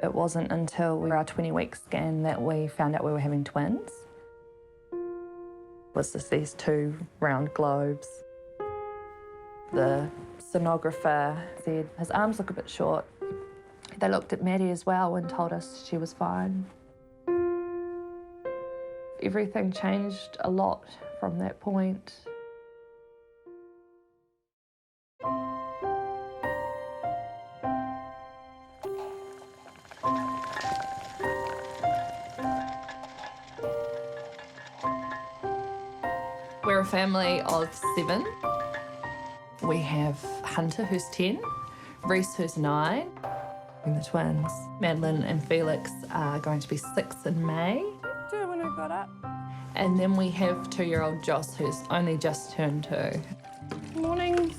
It wasn't until our 20-week scan that we found out we were having twins. It was just these two round globes. The sonographer said his arms look a bit short. They looked at Maddie as well and told us she was fine. Everything changed a lot from that point. We're a family of 7. We have Hunter, who's 10, Reese, who's 9, and the twins. Madeline and Felix are going to be 6 in May. Do when I got up. And then we have 2-year-old Joss, who's only just turned 2. Morning.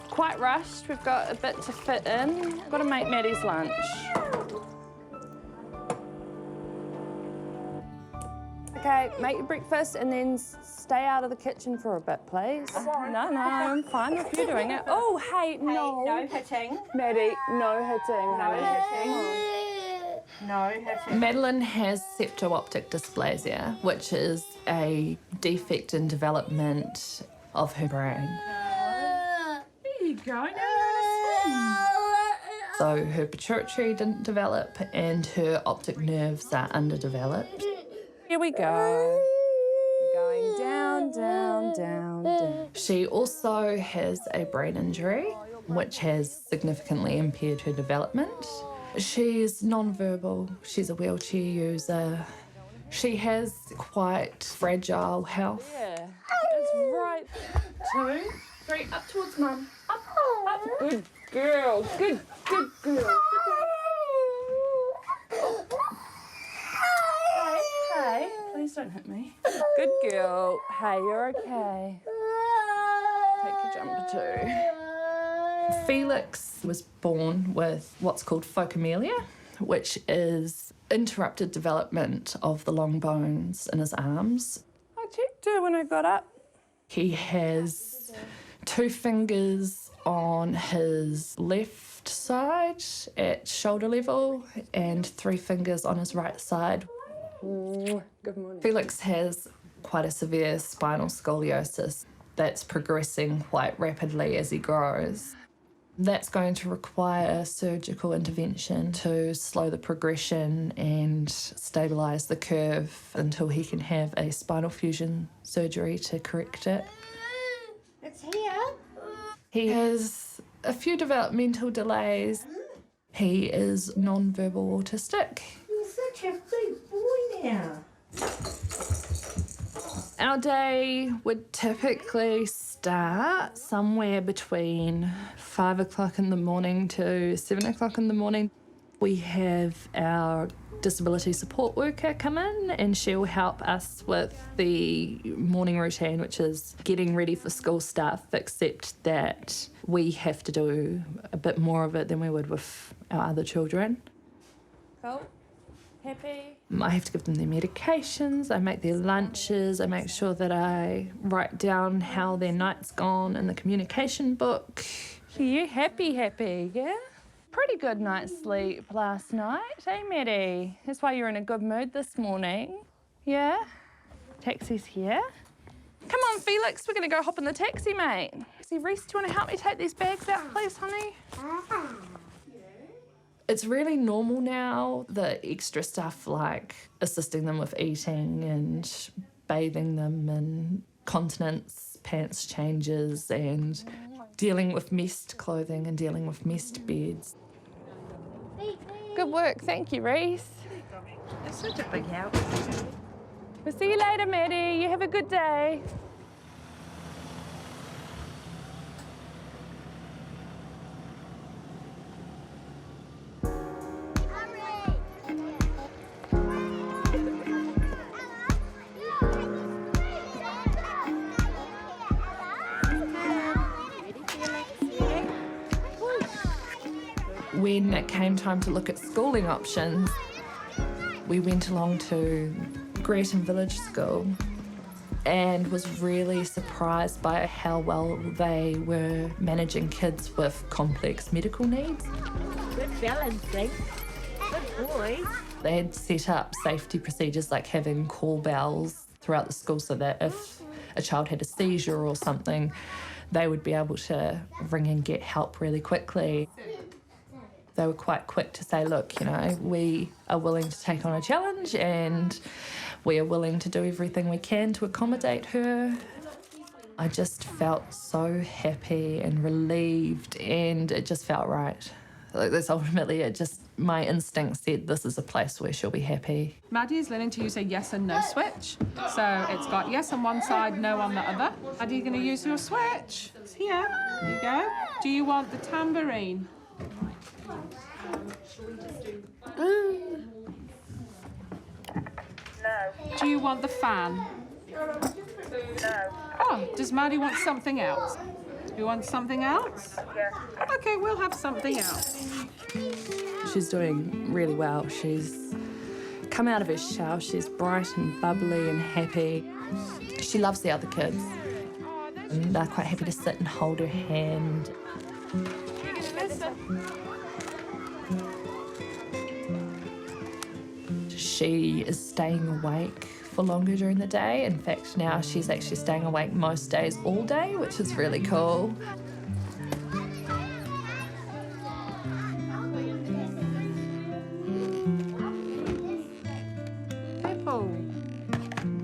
Quite rushed. We've got a bit to fit in. Got to make Maddie's lunch. Okay, make your breakfast and then stay out of the kitchen for a bit, please. No, I'm fine with you doing it. Oh, hey, no. No hitting. Maddie, no hitting. No hitting. No hitting. Madeline has septo-optic dysplasia, which is a defect in development of her brain. There you go. Now you're going to swim. So her pituitary didn't develop and her optic nerves are underdeveloped. Here we go. We're going down, down, down, down. She also has a brain injury, which has significantly impaired her development. She's non-verbal, she's a wheelchair user. She has quite fragile health. Yeah, it's right. 2, 3, up towards Mum. Up, up. Good girl. Good girl. Hey, please don't hit me. Good girl. Hey, you're okay. Take your jumper too. Felix was born with what's called phocomelia, which is interrupted development of the long bones in his arms. I checked her when I got up. He has 2 fingers on his left side at shoulder level and 3 fingers on his right side. Good morning. Felix has quite a severe spinal scoliosis that's progressing quite rapidly as he grows. That's going to require surgical intervention to slow the progression and stabilise the curve until he can have a spinal fusion surgery to correct it. It's here. He has a few developmental delays. He is non-verbal autistic. You're such a big boy now. Our day would typically start somewhere between 5 o'clock in the morning to 7 o'clock in the morning. We have our disability support worker come in and she'll help us with the morning routine, which is getting ready for school stuff, except that we have to do a bit more of it than we would with our other children. Cool. Happy? I have to give them their medications, I make their lunches, I make sure that I write down how their night's gone in the communication book. You happy, yeah? Pretty good night's sleep last night, eh, Maddie? That's why you're in a good mood this morning. Yeah? Taxi's here. Come on, Felix, we're going to go hop in the taxi, mate. See, Reese, do you want to help me take these bags out, please, honey? It's really normal now, the extra stuff like assisting them with eating and bathing them and continence, pants changes and dealing with messed clothing and dealing with messed beds. Good work, thank you, Reese. It's such a big help. We'll see you later, Maddie. You have a good day. When it came time to look at schooling options, we went along to Greaton Village School and was really surprised by how well they were managing kids with complex medical needs. Good balancing. Good boy. They had set up safety procedures like having call bells throughout the school so that if a child had a seizure or something, they would be able to ring and get help really quickly. They were quite quick to say, look, you know, we are willing to take on a challenge and we are willing to do everything we can to accommodate her. I just felt so happy and relieved, and it just felt right. Like, that's ultimately it. Just my instinct said this is a place where she'll be happy. Maddie is learning to use a yes and no switch. So it's got yes on one side, no on the other. Maddie, you're going to use your switch. It's here. There you go. Do you want the tambourine? No. Do you want the fan? No. Oh, does Maddie want something else? You want something else? Yeah. Okay, we'll have something else. She's doing really well. She's come out of her shell. She's bright and bubbly and happy. She loves the other kids. And they're quite happy to sit and hold her hand. She is staying awake for longer during the day. In fact, now she's actually staying awake most days all day, which is really cool. Purple.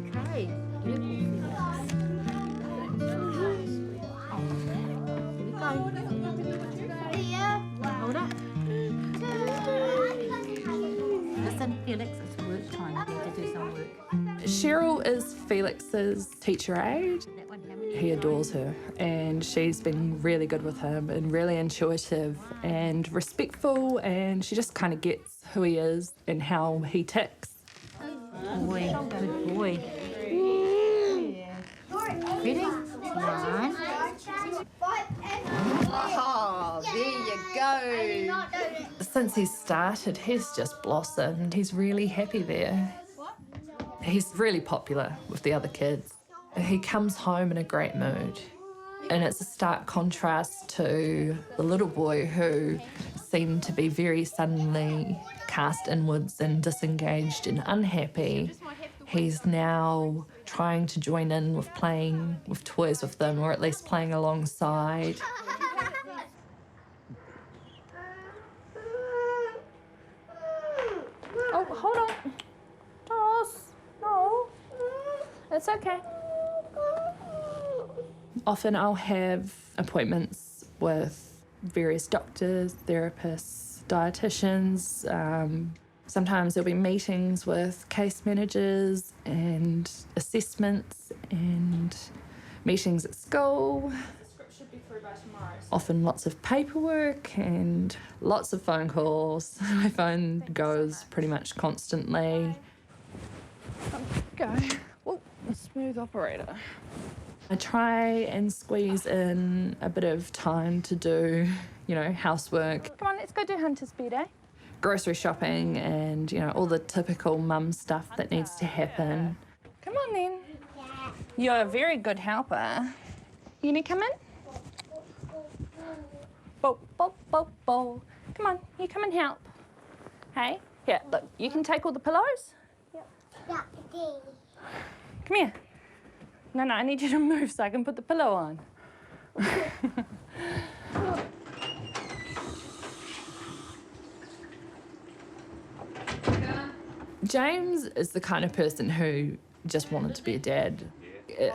Okay. Hold up. Listen, Felix, it's work time. You need to do some work. Cheryl is Felix's teacher aide. That one, how many? He adores her, and she's been really good with him and really intuitive and respectful, and she just kind of gets who he is and how he ticks. Boy, good boy. Ready? One. Oh, there you go. Since he started, he's just blossomed. He's really happy there. He's really popular with the other kids. He comes home in a great mood. And it's a stark contrast to the little boy who seemed to be very suddenly cast inwards and disengaged and unhappy. He's now trying to join in with playing with toys with them, or at least playing alongside. Oh, hold on. Toss. No. It's okay. Often I'll have appointments with various doctors, therapists, dietitians. Sometimes there'll be meetings with case managers and assessments and meetings at school. The script should be through by tomorrow. Often lots of paperwork and lots of phone calls. My phone goes pretty much constantly. Go. Oh, a smooth operator. I try and squeeze in a bit of time to do, you know, housework, Come on, let's go do Hunter's bed, eh? grocery shopping, and, you know, all the typical mum stuff that needs to happen. Come on then. You're a very good helper. You need to come in? Bo, bo, bo, bo. Come on, you come and help. Hey, here, look, you can take all the pillows. Come here. No, I need you to move so I can put the pillow on. James is the kind of person who just wanted to be a dad.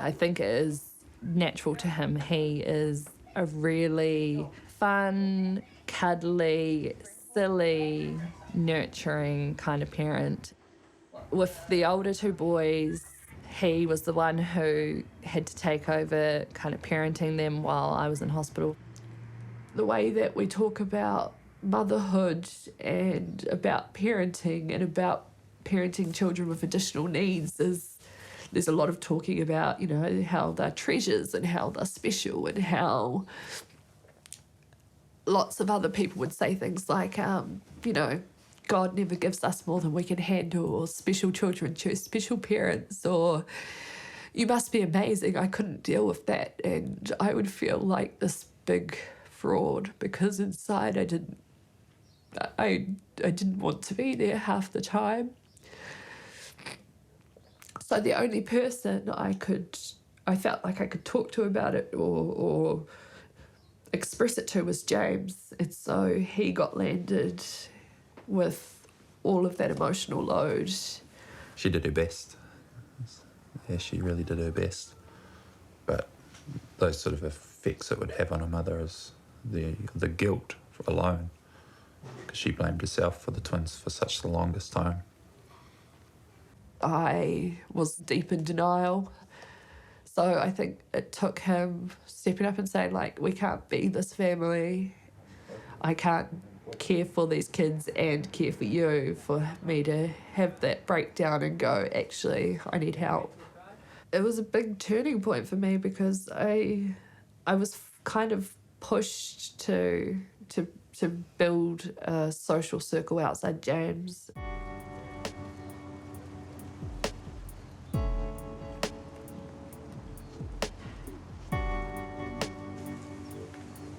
I think it is natural to him. He is a really fun, cuddly, silly, nurturing kind of parent. With the older two boys, he was the one who had to take over kind of parenting them while I was in hospital. The way that we talk about motherhood and about parenting and about parenting children with additional needs is, there's a lot of talking about, you know, how they're treasures and how they're special and how lots of other people would say things like, you know, God never gives us more than we can handle, or special children choose special parents, or you must be amazing, I couldn't deal with that. And I would feel like this big fraud because inside I didn't I didn't want to be there half the time. So the only person I felt like I could talk to about it or express it to was James. And so he got landed with all of that emotional load. She did her best. Yeah, she really did her best. But those sort of effects it would have on a mother is the guilt alone, because she blamed herself for the twins for such the longest time. I was deep in denial. So I think it took him stepping up and saying, like, we can't be this family. I can't care for these kids and care for you, for me to have that breakdown and go, actually, I need help. It was a big turning point for me because I was kind of pushed to build a social circle outside James.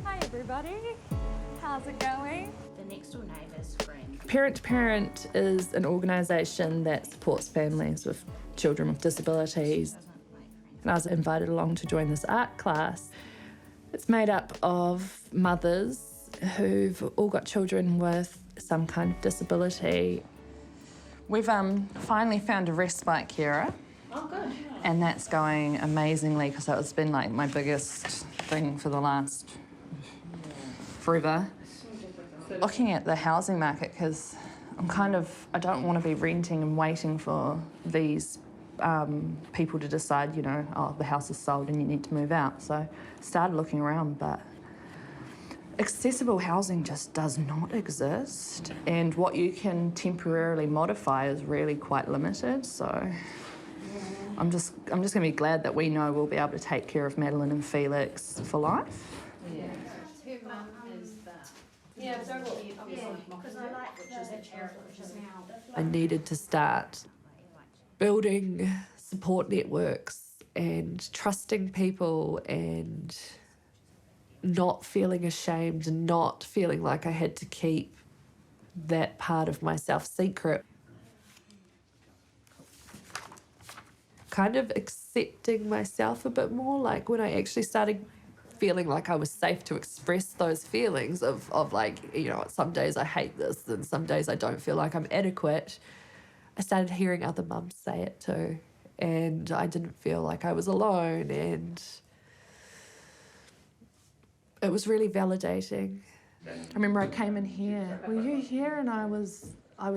Hi everybody, how's it going? The next door neighbour's friend. Parent to Parent is an organisation that supports families with children with disabilities. And I was invited along to join this art class. It's made up of mothers who've all got children with some kind of disability. We've finally found a respite carer. Oh, good. And that's going amazingly because it's been like my biggest thing for the last forever. Looking at the housing market, because I don't want to be renting and waiting for these people to decide, you know, oh, the house is sold and you need to move out. So I started looking around, but accessible housing just does not exist. And what you can temporarily modify is really quite limited. So I'm just going to be glad that we know we'll be able to take care of Madeline and Felix for life. Yeah. Her mum is the... Yeah, because I like the chair, which is now... I needed to start building support networks and trusting people and not feeling ashamed and not feeling like I had to keep that part of myself secret. Kind of accepting myself a bit more, like when I actually started feeling like I was safe to express those feelings of like, you know, some days I hate this and some days I don't feel like I'm adequate. I started hearing other mums say it too, and I didn't feel like I was alone, and it was really validating. I remember I came in here. Were you here? And I was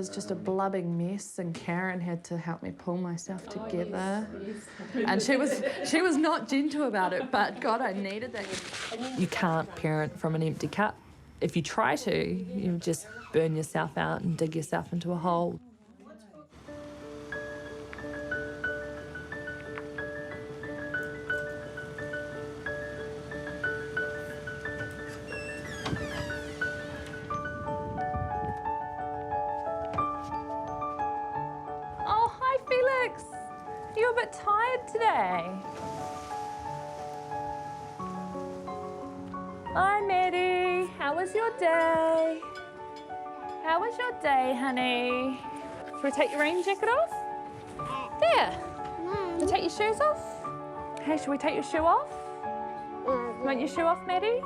just a blubbing mess, and Karen had to help me pull myself together. And she was not gentle about it, but God, I needed that. You can't parent from an empty cup. If you try to, you just burn yourself out and dig yourself into a hole. Oh, hi Felix. You're a bit tired today. Hi Maddie. How was your day? How was your day, honey? Should we take your rain jacket off? There. Should we take your shoes off? Hey, should we take your shoe off? Want your shoe off, Maddie?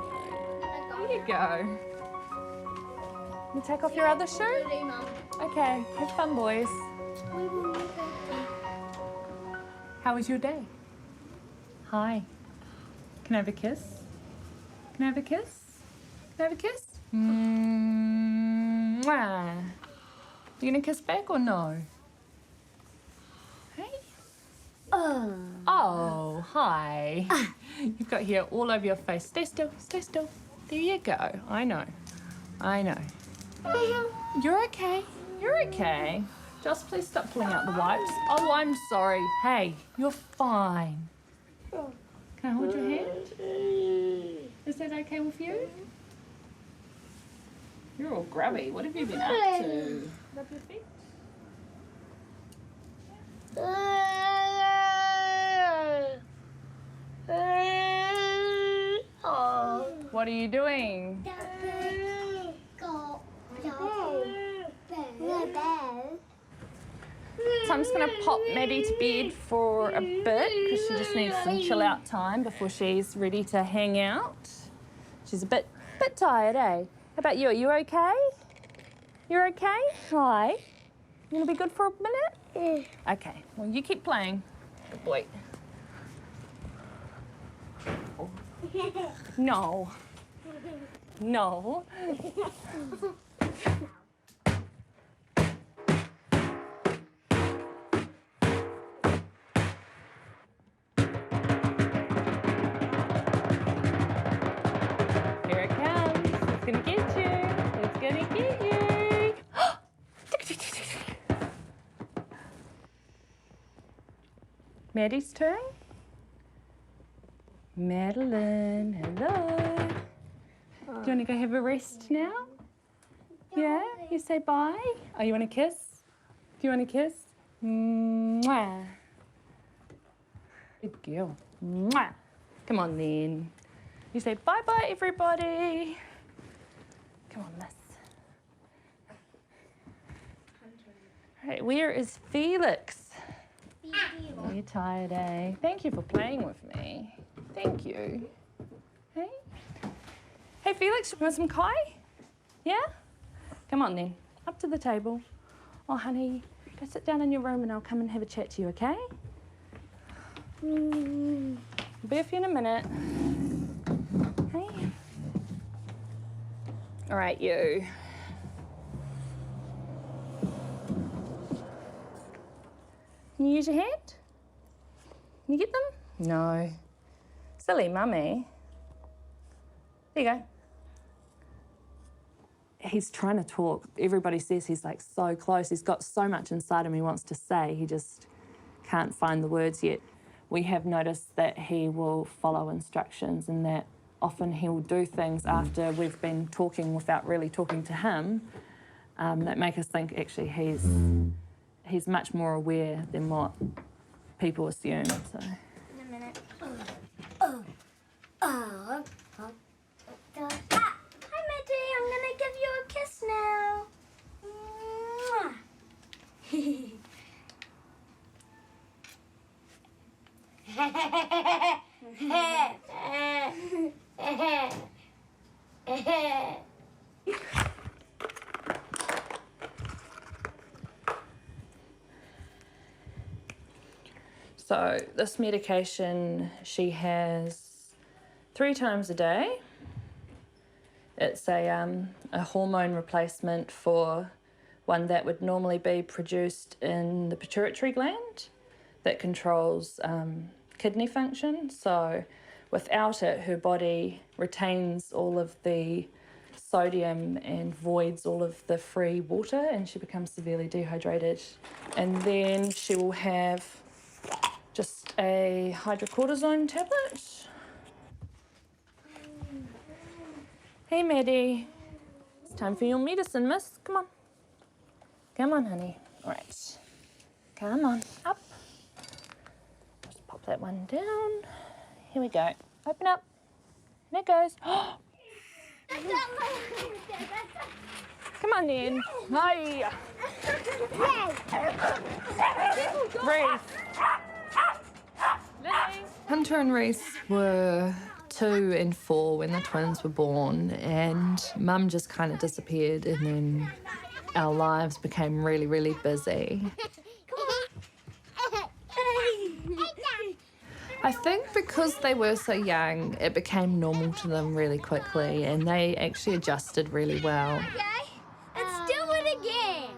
There you go. You take off your other shoe? Okay, have fun, boys. How was your day? Hi. Can I have a kiss? Can I have a kiss? Can I have a kiss? Mwah. You gonna kiss back or no? Hey? Oh, hi. You've got hair all over your face. Stay still, stay still. There you go. I know. I know. You're okay. You're okay. Just please stop pulling out the wipes. Oh, I'm sorry. Hey, you're fine. Can I hold your hand? Is that okay with you? You're all grubby. What have you been up to? Rub your feet. What are you doing? So I'm just going to pop Maddie to bed for a bit because she just needs some chill out time before she's ready to hang out. She's a bit tired, eh? How about you? Are you okay? You're okay? Hi. You going to be good for a minute? Yeah. Okay. Well, you keep playing. Good boy. No. No. Here it comes. It's gonna get you. It's gonna get you. Maddie's turn. Madeline, hello. Do you want to go have a rest now? Yeah? You say bye? Oh, you want a kiss? Do you want a kiss? Mwah. Good girl. Mwah. Come on then. You say bye-bye, everybody. Come on, miss. All right, where is Felix? You're tired, eh? Thank you for playing with me. Thank you. Hey? Hey, Felix, you want some kai? Yeah? Come on then, up to the table. Oh, honey, go sit down in your room and I'll come and have a chat to you, okay? I'll be with you in a minute. Hey? All right, you. Can you use your hand? Can you get them? No. Silly mummy. There you go. He's trying to talk. Everybody says he's like so close. He's got so much inside him he wants to say. He just can't find the words yet. We have noticed that he will follow instructions and that often he'll do things after we've been talking without really talking to him that make us think actually he's much more aware than what people assume. So. In a minute. Hi, Maddie. I'm gonna give you a kiss now. So this medication she has 3 times a day. It's a hormone replacement for one that would normally be produced in the pituitary gland that controls kidney function. So without it, her body retains all of the sodium and voids all of the free water and she becomes severely dehydrated. And then she will have just a hydrocortisone tablet. Hey, Maddie. It's time for your medicine, miss. Come on. Come on, honey. All right. Come on, up. Just pop that one down. Here we go. Open up. There it goes. Come on, then. Hi. Reese. Hunter and Reese were 2 and 4 when the twins were born, and Mum just kind of disappeared, and then our lives became really, really busy. I think because they were so young, it became normal to them really quickly, and they actually adjusted really well. Okay, let's do it again.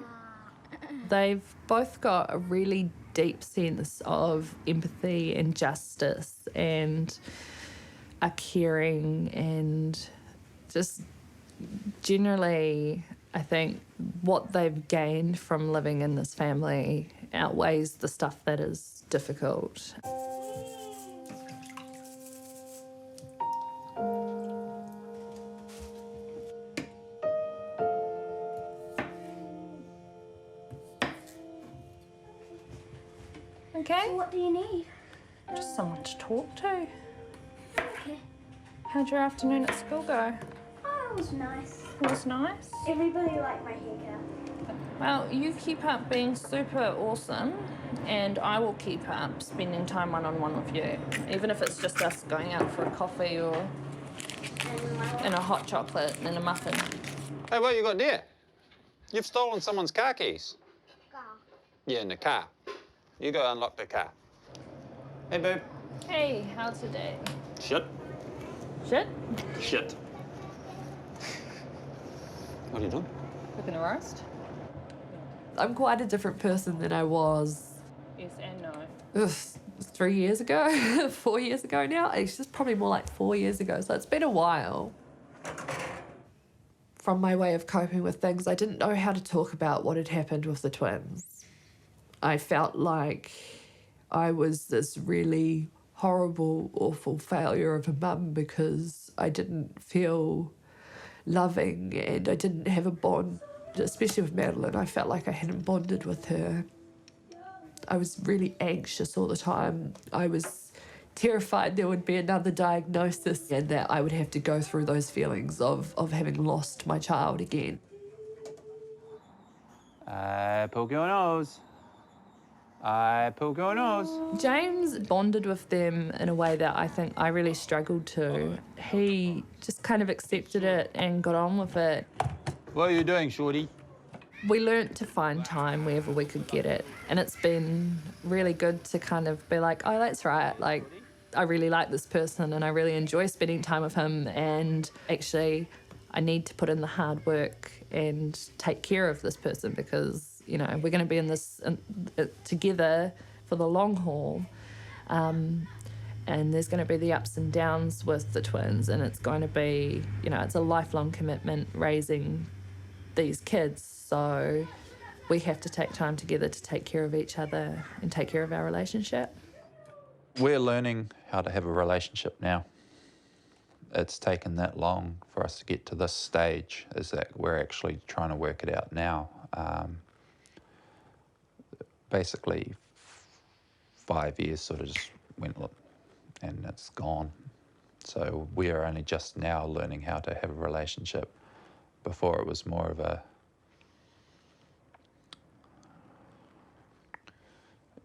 They've both got a really deep sense of empathy and justice and are caring, and just generally I think what they've gained from living in this family outweighs the stuff that is difficult. Okay, What do you need? just someone to talk to. Okay. How'd your afternoon at school go? Oh, it was nice. It was nice. Everybody liked my haircut. Well, you keep up being super awesome, and I will keep up spending time one-on-one with you, even if it's just us going out for a coffee or in a hot chocolate and a muffin. Hey, what you got there? You've stolen someone's car keys. Car. Yeah, in the car. You go unlock the car. Hey, babe. Hey, how's your day? Shit. Shit? Shit. What are you doing? Cooking a roast? I'm quite a different person than I was Yes and no. 3 years ago, 4 years ago now. It's just probably more like 4 years ago, so it's been a while. From my way of coping with things, I didn't know how to talk about what had happened with the twins. I felt like I was this really horrible, awful failure of a mum because I didn't feel loving and I didn't have a bond, especially with Madeline. I felt like I hadn't bonded with her. I was really anxious all the time. I was terrified there would be another diagnosis and that I would have to go through those feelings of having lost my child again. Poke your nose. Poke your nose. James bonded with them in a way that I think I really struggled to. He just kind of accepted it and got on with it. What are you doing, shorty? We learnt to find time wherever we could get it. And it's been really good to kind of be like, oh, that's right. Like, I really like this person and I really enjoy spending time with him. And actually, I need to put in the hard work and take care of this person because, you know, we're going to be in this together for the long haul. And there's going to be the ups and downs with the twins. And it's going to be, you know, it's a lifelong commitment raising these kids. So we have to take time together to take care of each other and take care of our relationship. We're learning how to have a relationship now. It's taken that long for us to get to this stage, is that we're actually trying to work it out now. Basically, 5 years sort of just went and it's gone. So we are only just now learning how to have a relationship. Before it was more of a,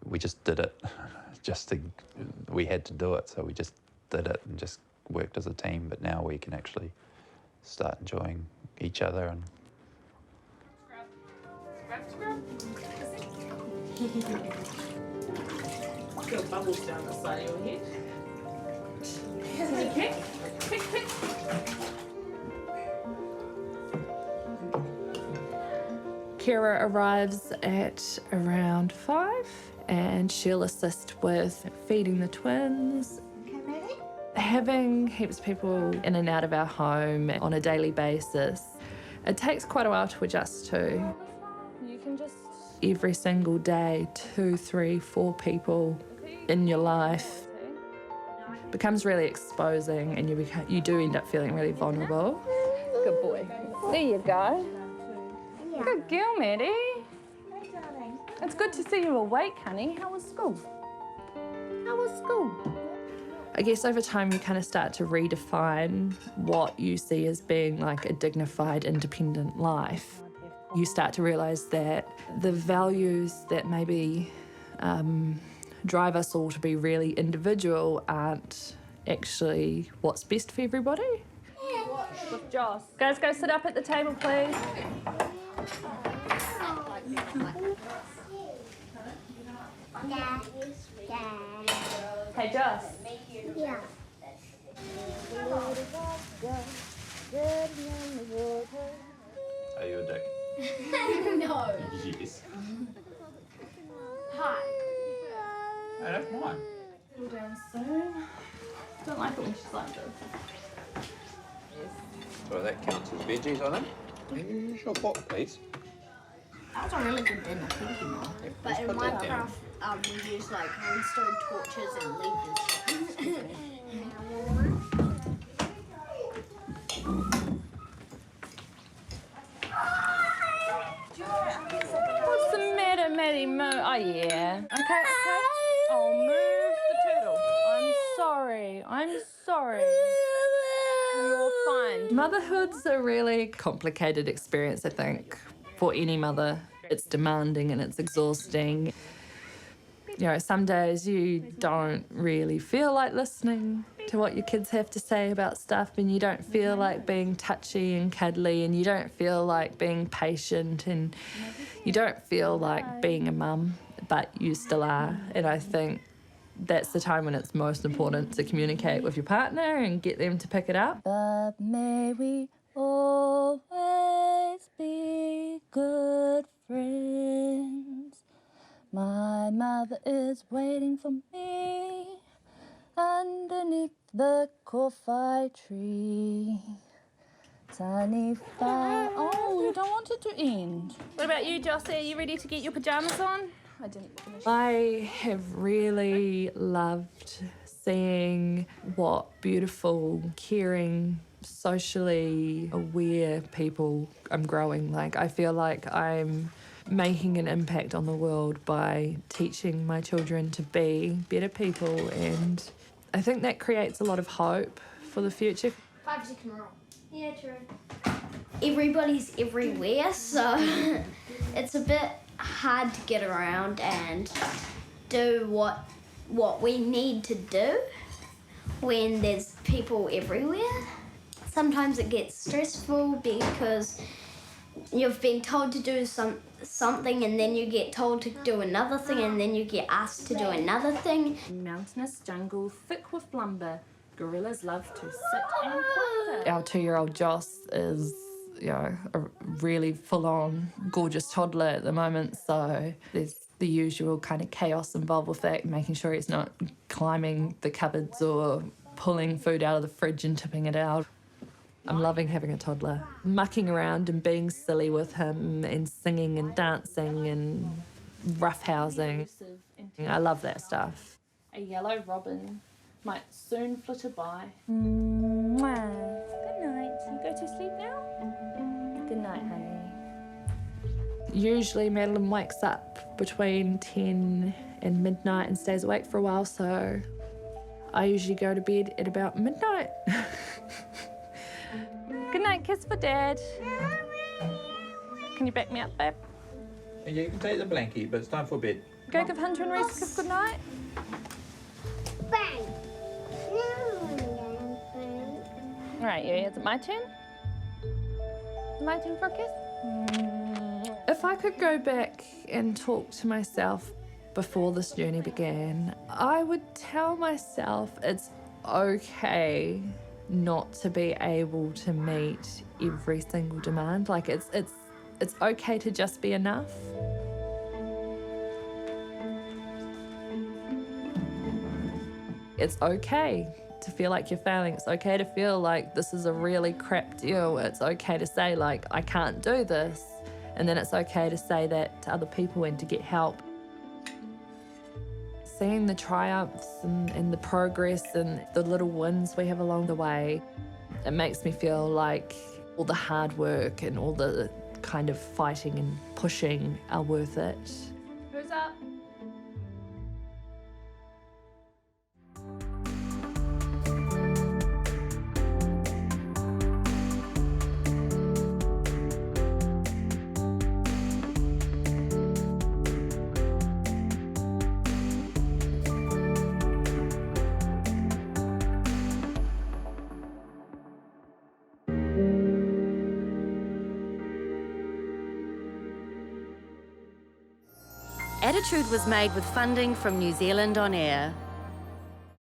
we just did it, we had to do it, so we just did it and just worked as a team. But now we can actually start enjoying each other and. Got bubbles down the side of your head. Pick. Kira arrives at around 5 and she'll assist with feeding the twins. Having heaps of people in and out of our home on a daily basis, it takes quite a while to adjust to. You can just... Every single day, 2, 3, 4 people in your life becomes really exposing and you do end up feeling really vulnerable. Good boy. There you go. Good girl, Maddie. Hi, darling. It's good to see you awake, honey. How was school? How was school? I guess over time you kind of start to redefine what you see as being like a dignified, independent life. You start to realise that the values that maybe drive us all to be really individual aren't actually what's best for everybody. With Joss. Guys, go sit up at the table, please. Hey, Joss. Yeah. Are you a dick? No. Yes. Hi. I don't mind. Cool down soon. Don't like it when she's like this. So that counts as veggies, I think. Use your fork, please. That was a really good dinner, thank you, Mum. But in Minecraft, we use like redstone torches and levers. What's the matter, Maddie? Oh, yeah. Okay. I'll move the turtle. I'm sorry. You're fine. Motherhood's a really complicated experience, I think, for any mother. It's demanding and it's exhausting. You know, some days you don't really feel like listening to what your kids have to say about stuff, and you don't feel like being touchy and cuddly, and you don't feel like being patient, and you don't feel like being a mum, but you still are. And I think that's the time when it's most important to communicate with your partner and get them to pick it up. But may we always be good friends. My mother is waiting for me underneath the coffee tree. Tiny fire. Oh, you don't want it to end. What about you, Jossie? Are you ready to get your pajamas on? I didn't finish. I have really loved seeing what beautiful, caring, socially aware people I'm growing. Like, I feel like I'm making an impact on the world by teaching my children to be better people, and I think that creates a lot of hope for the future. 5-second rule. Yeah, true. Everybody's everywhere, so it's a bit hard to get around and do what we need to do when there's people everywhere. Sometimes it gets stressful because you've been told to do something, and then you get told to do another thing, and then you get asked to do another thing. Mountainous jungle thick with lumber. Gorillas love to sit and quiver. Our 2-year-old Joss is, you know, a really full-on gorgeous toddler at the moment, so there's the usual kind of chaos involved with that, making sure he's not climbing the cupboards or pulling food out of the fridge and tipping it out. I'm loving having a toddler. Mucking around and being silly with him and singing and dancing and roughhousing. I love that stuff. A yellow robin might soon flitter by. Mwah. Good night. You go to sleep now? Good night, honey. Usually Madeline wakes up between 10 and midnight and stays awake for a while, so I usually go to bed at about midnight. Good night, kiss for Dad. Can you back me up, babe? Yeah, you can take the blankie, but it's time for bed. Go give Hunter and Reese a kiss good night. Bang! All right, yeah, is it my turn? My turn for a kiss? If I could go back and talk to myself before this journey began, I would tell myself it's okay not to be able to meet every single demand. Like, it's okay to just be enough. It's okay to feel like you're failing. It's okay to feel like this is a really crap deal. It's okay to say, like, I can't do this. And then it's okay to say that to other people and to get help. Seeing the triumphs and the progress and the little wins we have along the way, it makes me feel like all the hard work and all the kind of fighting and pushing are worth it. Who's up? Attitude was made with funding from New Zealand On Air.